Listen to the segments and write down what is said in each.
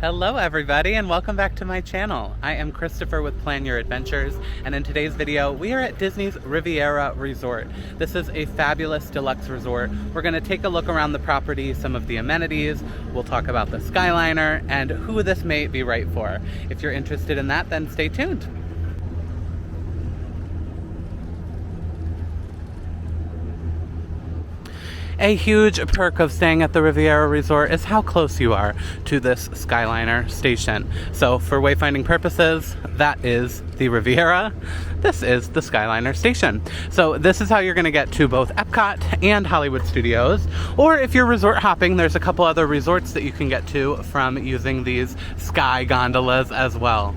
Hello everybody and welcome back to my channel. I am Christopher with Plan Your Adventures, and in today's video we are at Disney's Riviera Resort. This is a fabulous deluxe resort. We're going to take a look around the property, some of the amenities, we'll talk about the Skyliner and who this may be right for. If you're interested in that, then stay tuned. A huge perk of staying at the Riviera Resort is how close you are to this Skyliner station. So for wayfinding purposes, that is the Riviera. This is the Skyliner station. So this is how you're going to get to both Epcot and Hollywood Studios. Or if you're resort hopping, there's a couple other resorts that you can get to from using these sky gondolas as well.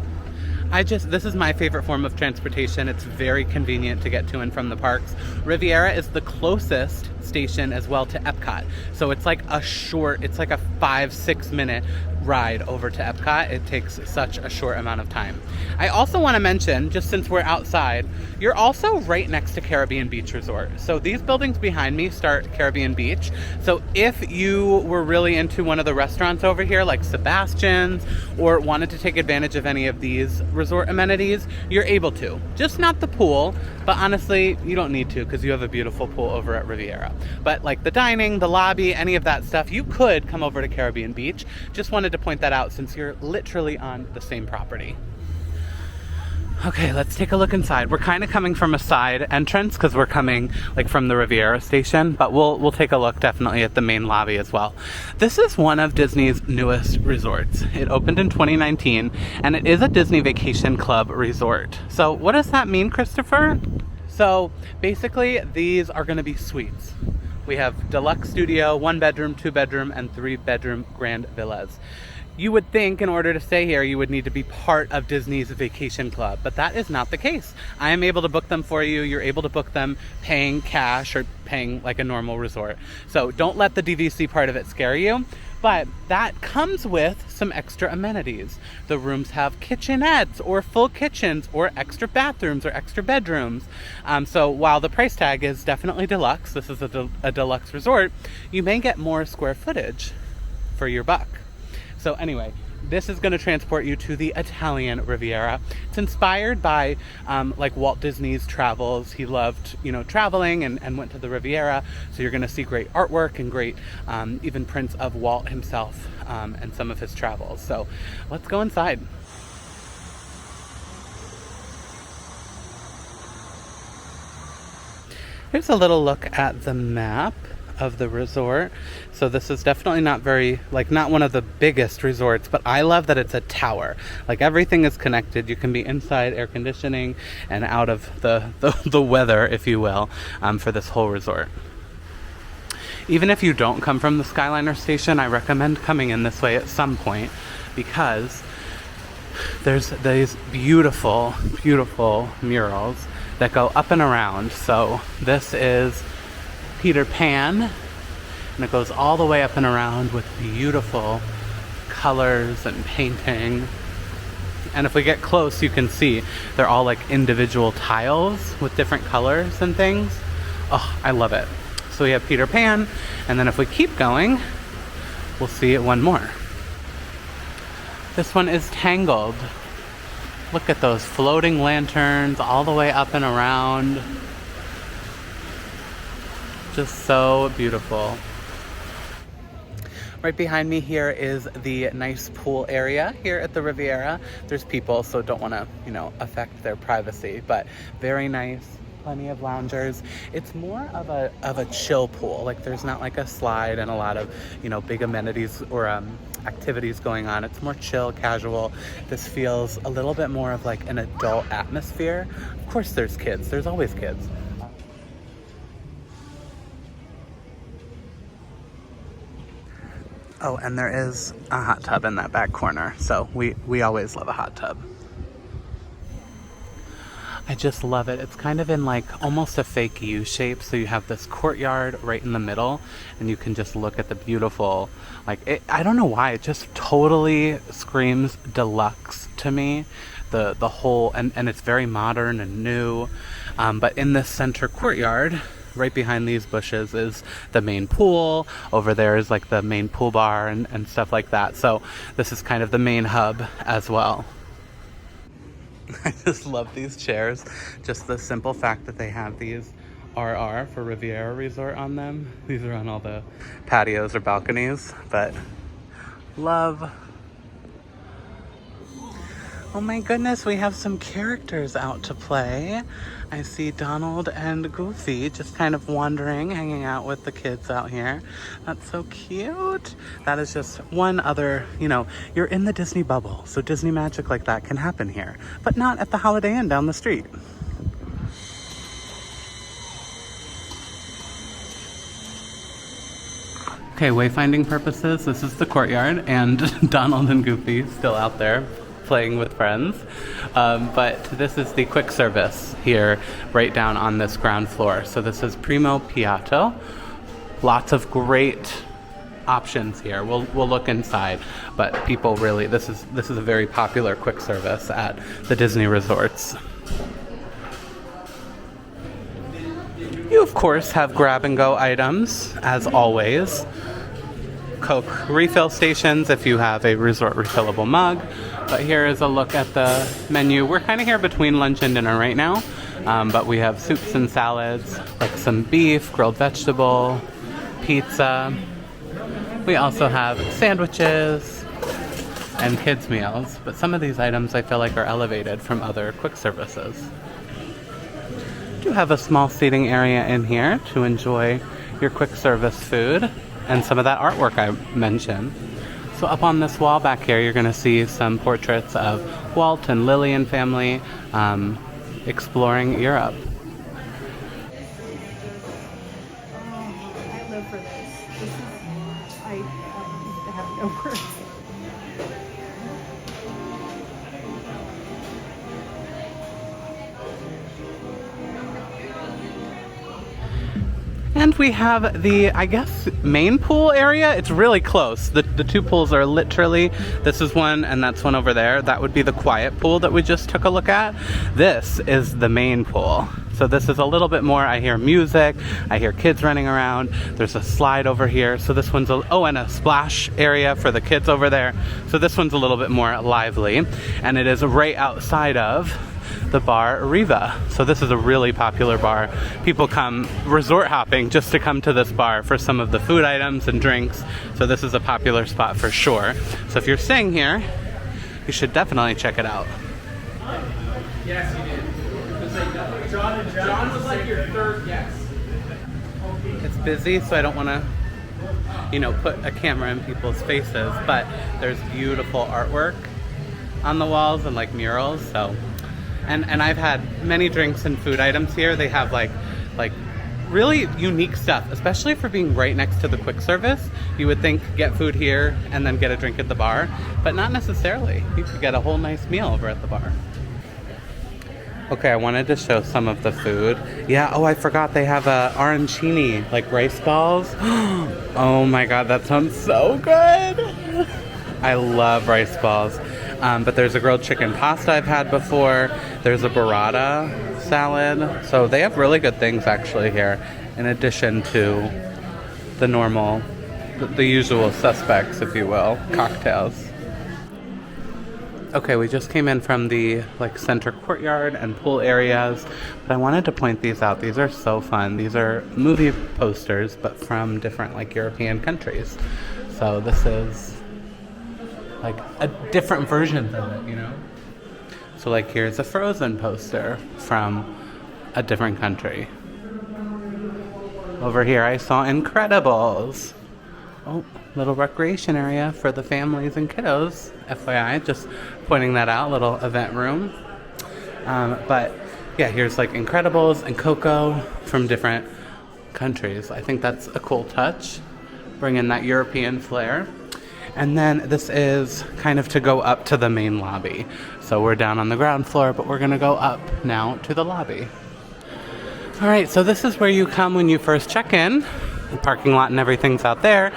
This is my favorite form of transportation. It's very convenient to get to and from the parks. Riviera is the closest station as well to Epcot. So it's like a 5-6 minute ride over to Epcot. It takes such a short amount of time. I also want to mention, just since we're outside, you're also right next to Caribbean Beach Resort. So these buildings behind me start Caribbean Beach. So if you were really into one of the restaurants over here, like Sebastian's, or wanted to take advantage of any of these resort amenities, you're able to. Just not the pool, but honestly, you don't need to because you have a beautiful pool over at Riviera. But like the dining, the lobby, any of that stuff, you could come over to Caribbean Beach. Just wanted to point that out since you're literally on the same property. Okay, let's take a look inside. We're kind of coming from a side entrance because we're coming like from the Riviera station, but we'll take a look definitely at the main lobby as well. This is one of Disney's newest resorts. It opened in 2019 and it is a Disney Vacation Club resort. So what does that mean, Christopher? So basically these are going to be suites. We have deluxe studio, 1 bedroom, 2 bedroom, and 3 bedroom grand villas. You would think in order to stay here, you would need to be part of Disney's Vacation Club, but that is not the case. I am able to book them for you. You're able to book them paying cash or paying like a normal resort. So don't let the DVC part of it scare you, but that comes with some extra amenities. The rooms have kitchenettes or full kitchens or extra bathrooms or extra bedrooms. So while the price tag is definitely deluxe, this is a deluxe resort, you may get more square footage for your buck. So anyway, this is going to transport you to the Italian Riviera. It's inspired by like Walt Disney's travels. He loved, traveling and went to the Riviera. So you're going to see great artwork and great even prints of Walt himself and some of his travels. So let's go inside. Here's a little look at the map of the resort. So this is definitely not one of the biggest resorts, but I love that it's a tower. Like everything is connected. You can be inside air conditioning and out of the weather, if you will, for this whole resort. Even if you don't come from the Skyliner station, I recommend coming in this way at some point because there's these beautiful, beautiful murals that go up and around. So this is Peter Pan, and it goes all the way up and around with beautiful colors and painting. And if we get close, you can see they're all like individual tiles with different colors and things. Oh, I love it. So we have Peter Pan, and then if we keep going, we'll see one more. This one is Tangled. Look at those floating lanterns all the way up and around. Just so beautiful. Right behind me here is the nice pool area here at the Riviera. There's people, so don't want to, affect their privacy, but very nice. Plenty of loungers. It's more of a chill pool. Like there's not like a slide and a lot of, big amenities or activities going on. It's more chill, casual. This feels a little bit more of like an adult atmosphere. Of course there's kids. There's always kids. Oh, and there is a hot tub in that back corner, so we always love a hot tub. I just love it. It's kind of in like almost a fake U shape, so you have this courtyard right in the middle, and you can just look at the beautiful, I don't know why, it just totally screams deluxe to me. The whole, and it's very modern and new, but in this center courtyard, right behind these bushes is the main pool. Over there is like the main pool bar and stuff like that. So this is kind of the main hub as well. I just love these chairs. Just the simple fact that they have these RR for Riviera Resort on them. These are on all the patios or balconies, but love. Oh my goodness, we have some characters out to play. I see Donald and Goofy just kind of wandering, hanging out with the kids out here. That's so cute. That is just one other, you're in the Disney bubble, so Disney magic like that can happen here, but not at the Holiday Inn down the street. Okay, wayfinding purposes, this is the courtyard, and Donald and Goofy still out there playing with friends. But this is the quick service here, right down on this ground floor. So this is Primo Piatto. Lots of great options here. We'll look inside, but people really, this is a very popular quick service at the Disney resorts. You of course have grab and go items, as always. Coke refill stations if you have a resort refillable mug. But here is a look at the menu. We're kind of here between lunch and dinner right now, but we have soups and salads, like some beef, grilled vegetable, pizza. We also have sandwiches and kids meals, but some of these items I feel like are elevated from other quick services. Do have a small seating area in here to enjoy your quick service food and some of that artwork I mentioned. So up on this wall back here, you're going to see some portraits of Walt and Lily and family exploring Europe. I live for this. I have no words. And we have the, I guess, main pool area. It's really close. The two pools are literally, this is one and that's one over there. That would be the quiet pool that we just took a look at. This is the main pool. So this is a little bit more, I hear music, I hear kids running around. There's a slide over here. So this one's, and a splash area for the kids over there. So this one's a little bit more lively. And it is right outside of the bar Riva. So this is a really popular bar. People come resort hopping just to come to this bar for some of the food items and drinks. So this is a popular spot for sure. So if you're staying here, you should definitely check it out. Yes, you did. John was like your third guest. It's busy, so I don't want to, put a camera in people's faces, but there's beautiful artwork on the walls and like murals, so. And I've had many drinks and food items here. They have like really unique stuff, especially for being right next to the quick service. You would think get food here and then get a drink at the bar, but not necessarily. You could get a whole nice meal over at the bar. Okay, I wanted to show some of the food. Yeah, I forgot they have a arancini, like rice balls. Oh my god, that sounds so good. I love rice balls. But there's a grilled chicken pasta I've had before. There's a burrata salad. So they have really good things actually here, in addition to the normal, the usual suspects, if you will, cocktails. Okay, we just came in from the center courtyard and pool areas, but I wanted to point these out. These are so fun. These are movie posters, but from different European countries. So this is a different version of it, So here's a Frozen poster from a different country. Over here I saw Incredibles. Oh, little recreation area for the families and kiddos. FYI, just pointing that out, little event room. But yeah, here's Incredibles and Coco from different countries. I think that's a cool touch, bring in that European flair. And then this is kind of to go up to the main lobby. So we're down on the ground floor, but we're gonna go up now to the lobby. All right, so this is where you come when you first check in. The parking lot and everything's out there.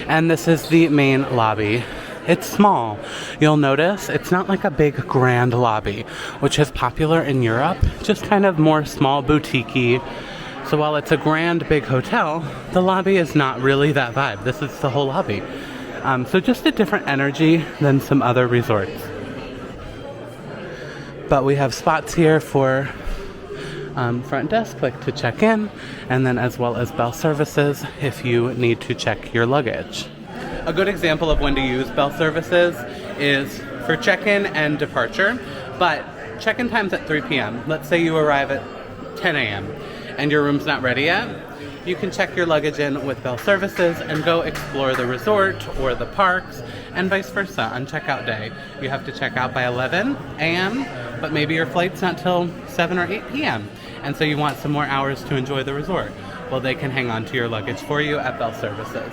And this is the main lobby. It's small. You'll notice it's not like a big grand lobby, which is popular in Europe. Just kind of more small boutique-y So while it's a grand big hotel, the lobby is not really that vibe. This is the whole lobby. So just a different energy than some other resorts. But we have spots here for front desk, like to check in, and then as well as bell services if you need to check your luggage. A good example of when to use bell services is for check-in and departure, but check-in time's at 3 p.m. Let's say you arrive at 10 a.m. and your room's not ready yet. You can check your luggage in with bell services and go explore the resort or the parks, and vice versa on checkout day. You have to check out by 11 a.m., but maybe your flight's not till 7 or 8 p.m., and so you want some more hours to enjoy the resort. Well, they can hang on to your luggage for you at bell services.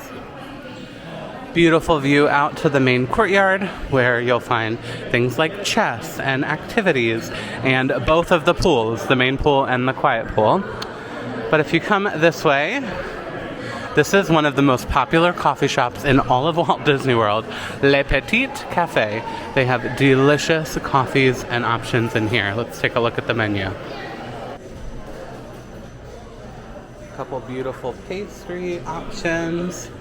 Beautiful view out to the main courtyard where you'll find things like chess and activities and both of the pools, the main pool and the quiet pool. But if you come this way, this is one of the most popular coffee shops in all of Walt Disney World, Le Petit Café. They have delicious coffees and options in here. Let's take a look at the menu. A couple beautiful pastry options.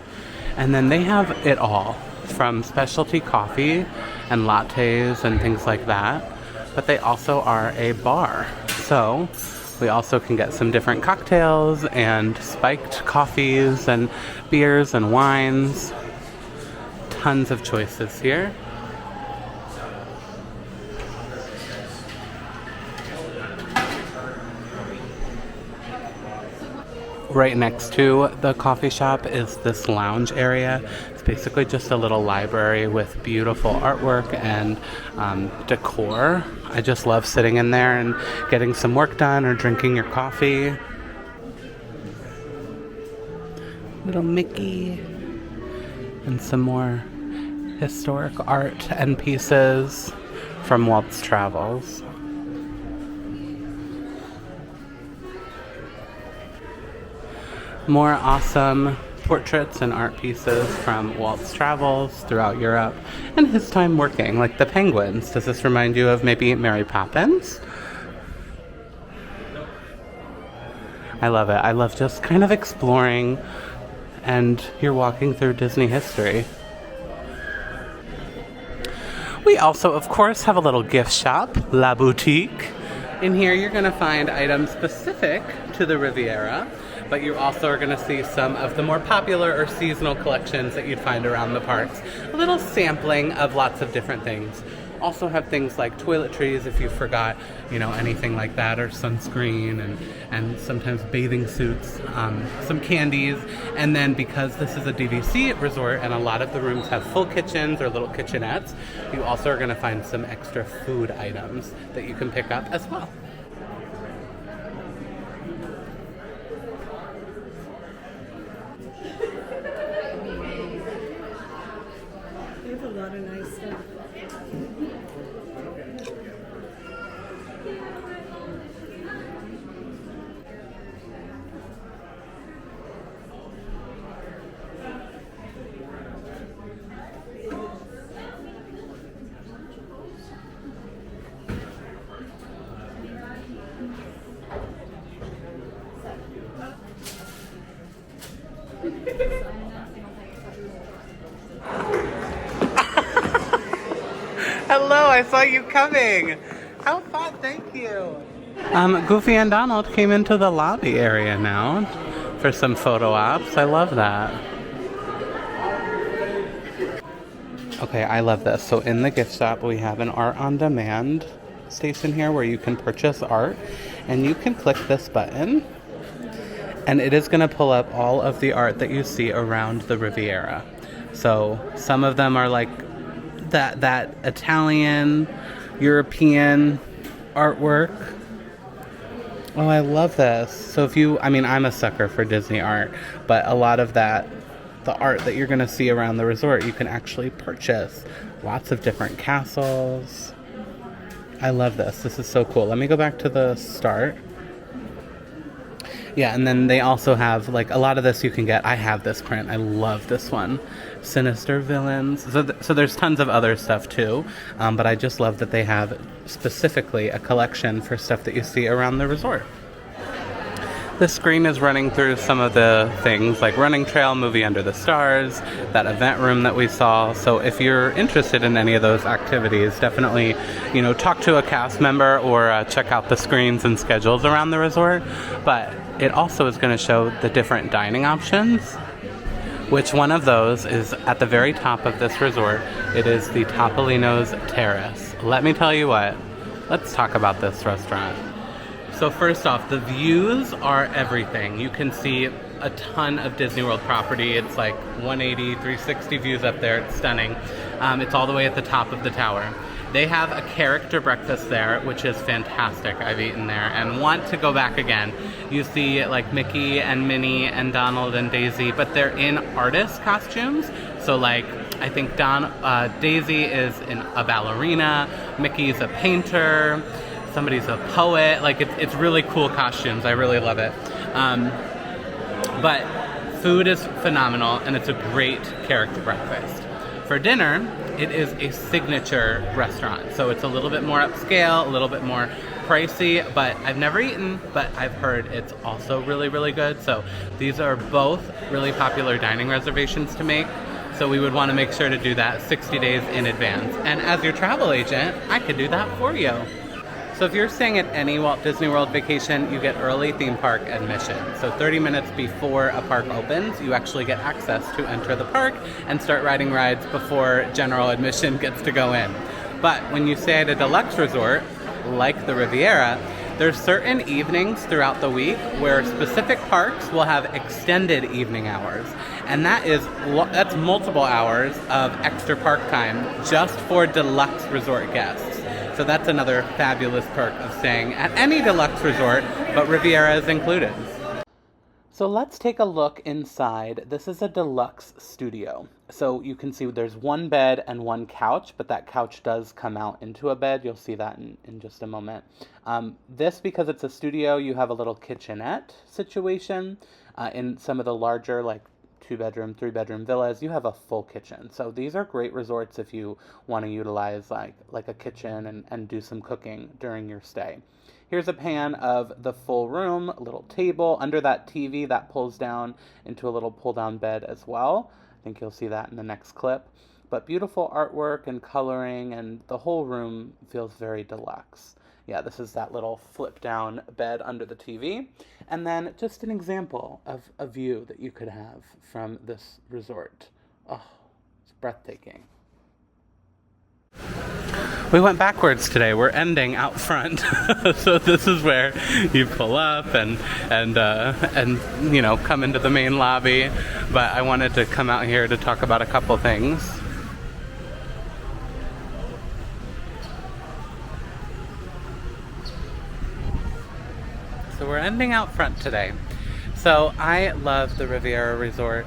And then they have it all, from specialty coffee and lattes and things like that. But they also are a bar. So we also can get some different cocktails and spiked coffees and beers and wines. Tons of choices here. Right next to the coffee shop is this lounge area. It's basically just a little library with beautiful artwork and decor. I just love sitting in there and getting some work done or drinking your coffee. Little Mickey and some more historic art and pieces from Walt's travels. More awesome portraits and art pieces from Walt's travels throughout Europe and his time working, like the penguins. Does this remind you of maybe Mary Poppins? I love it. I love just kind of exploring, and you're walking through Disney history. We also, of course, have a little gift shop, La Boutique. In here, you're going to find items specific to the Riviera, but you also are going to see some of the more popular or seasonal collections that you'd find around the parks. A little sampling of lots of different things. Also have things like toiletries if you forgot, anything like that, or sunscreen, and sometimes bathing suits, some candies. And then because this is a DVC resort and a lot of the rooms have full kitchens or little kitchenettes, you also are going to find some extra food items that you can pick up as well. There's a lot of nice stuff. Hello, I saw you coming. How fun, thank you. Goofy and Donald came into the lobby area now for some photo ops. I love that. Okay, I love this. So in the gift shop, we have an art on demand station here where you can purchase art, and you can click this button and it is going to pull up all of the art that you see around the Riviera. So some of them are like that Italian, European artwork. Oh, I love this. So I'm a sucker for Disney art, but a lot of the art that you're going to see around the resort, you can actually purchase. Lots of different castles. I love this. This is so cool. Let me go back to the start. Yeah, and then they also have, a lot of this you can get. I have this print. I love this one. Sinister Villains. So there's tons of other stuff, too. But I just love that they have specifically a collection for stuff that you see around the resort. The screen is running through some of the things like Running Trail, Movie Under the Stars, that event room that we saw. So if you're interested in any of those activities, definitely, talk to a cast member or check out the screens and schedules around the resort. But it also is going to show the different dining options. Which one of those is at the very top of this resort? It is the Topolino's Terrace. Let me tell you what, let's talk about this restaurant. So first off, the views are everything. You can see a ton of Disney World property. It's like 180, 360 views up there. It's stunning. It's all the way at the top of the tower. They have a character breakfast there, which is fantastic. I've eaten there and want to go back again. You see like Mickey and Minnie and Donald and Daisy, but they're in artist costumes. So like, I think Daisy is a ballerina, Mickey's a painter, somebody's a poet. Like it's really cool costumes. I really love it. But food is phenomenal and it's a great character breakfast. For dinner, it is a signature restaurant. So it's a little bit more upscale, a little bit more pricey, but I've never eaten, but I've heard it's also really, really good. So these are both really popular dining reservations to make. So we would want to make sure to do that 60 days in advance. And as your travel agent, I could do that for you. So if you're staying at any Walt Disney World vacation, you get early theme park admission. So 30 minutes before a park opens, you actually get access to enter the park and start riding rides before general admission gets to go in. But when you stay at a deluxe resort, like the Riviera, there's certain evenings throughout the week where specific parks will have extended evening hours. And that's multiple hours of extra park time just for deluxe resort guests. So that's another fabulous perk of staying at any deluxe resort, but Riviera is included. So let's take a look inside. This is a deluxe studio. So you can see there's one bed and one couch, but that couch does come out into a bed. You'll see that in just a moment. Because it's a studio, you have a little kitchenette situation. In some of the larger, like 2-bedroom, 3-bedroom villas, you have a full kitchen. So these are great resorts if you want to utilize like a kitchen and do some cooking during your stay. Here's a pan of the full room, a little table. Under that TV, that pulls down into a little pull-down bed as well. I think you'll see that in the next clip. But beautiful artwork and coloring, and the whole room feels very deluxe. Yeah, this is that little flip-down bed under the TV. And then just an example of a view that you could have from this resort. Oh, it's breathtaking. We went backwards today. We're ending out front. So this is where you pull up and come into the main lobby. But I wanted to come out here to talk about a couple things. So we're ending out front today. So I love the Riviera Resort.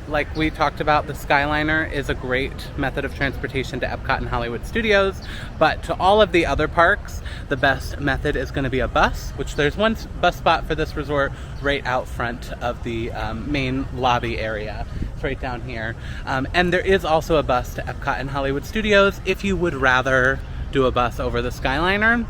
Like we talked about, the Skyliner is a great method of transportation to Epcot and Hollywood Studios, but to all of the other parks, the best method is going to be a bus, which there's one bus spot for this resort right out front of the main lobby area. It's right down here. And there is also a bus to Epcot and Hollywood Studios if you would rather do a bus over the Skyliner.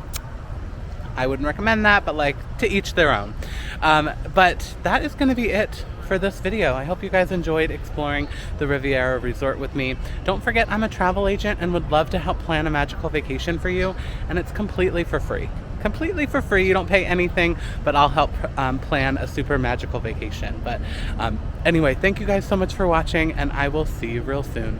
I wouldn't recommend that, but like, to each their own. But that is going to be it for this video. I hope you guys enjoyed exploring the Riviera Resort with me. Don't forget, I'm a travel agent and would love to help plan a magical vacation for you, and it's completely for free. Completely for free. You don't pay anything, but I'll help plan a super magical vacation. But anyway, thank you guys so much for watching, and I will see you real soon.